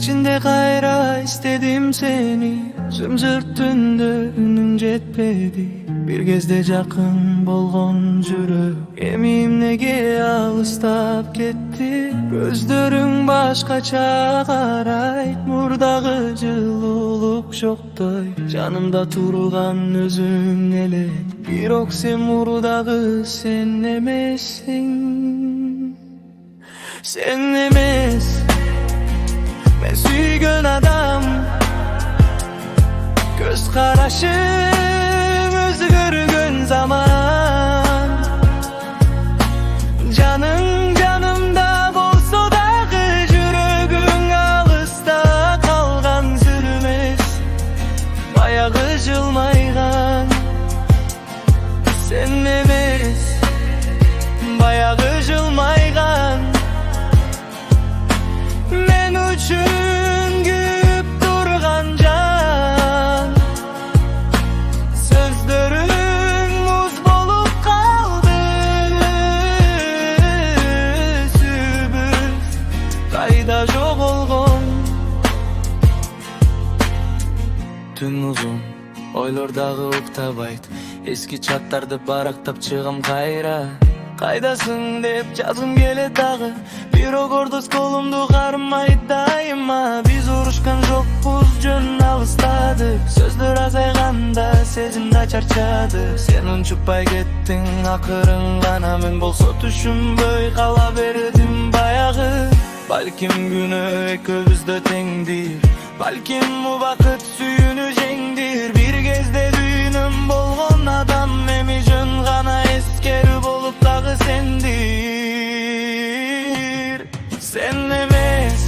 İçinde kayra istedim seni, zümzürt tündü ünün jetpedi. Bir kezde jakın bolgon жүрөк эмим неге алыстап кетти. Көздөрүң башкача карайт, мурдагы жылуулук жоктой. Жанымда турган өзүң эле, бирок сен мурдагы сен эмессиң. Sen emes, men süygün adam. Göz karашың özgürgün zaman. Canın canımda bolsa dagı, жүрөгүң алыста калган сүрмес. Баягы жылмайган sen emes, баягы жылмайган men üçün güp durgan can. Sözlerin muz bolup kaldı, sübüz kayda жоголгон. Түн uzun, ойлордагы уктабайт. Eski чаттарды барактап чыгам кайра. Kaydasın деп жазгым келет дагы, бирок ордос колумду кармайт дайыма. Биз урушкан жокпуз, жөн алыстадык. Сөздөр азайганда сезим да чарчады. Сен унчукпай кеттиң акырын гана, мен болсо түшүнбөй кала бердим баягы. Балким күнөө экөөбүз да теңдир, балким убакыт сүйүүнү жеңдир. Бир кезде дүйнөм болгон адам эми жөн гана эскери болуп дагы сендир. Sen эмес,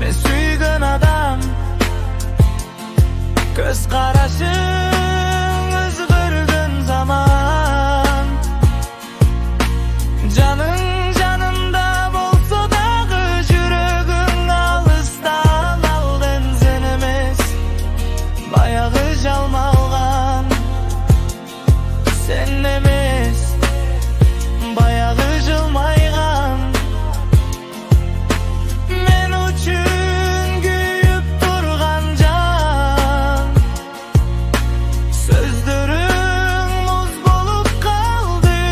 мен сүйгөн адам. Көз карашың өзгөргөн заман. Жаның жанымда болсо дагы, жүрөгүң алыстан алдың sen эмес. Баягы жалмалган sen эмес, баягы жылмайган мен үчүн күйүп турган жан. Сөздөрүң муз болуп калды,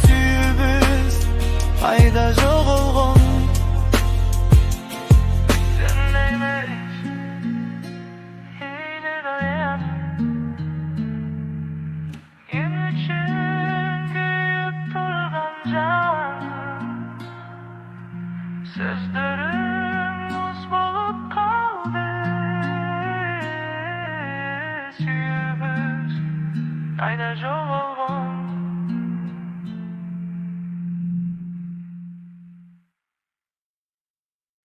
сүйүүбүз айда жоголгон. Sen emес, yine dayan. Men üçün kүйüp turgan can. Sözlerim muz bolup kaldı, sүйүүбүz айда жоголгон.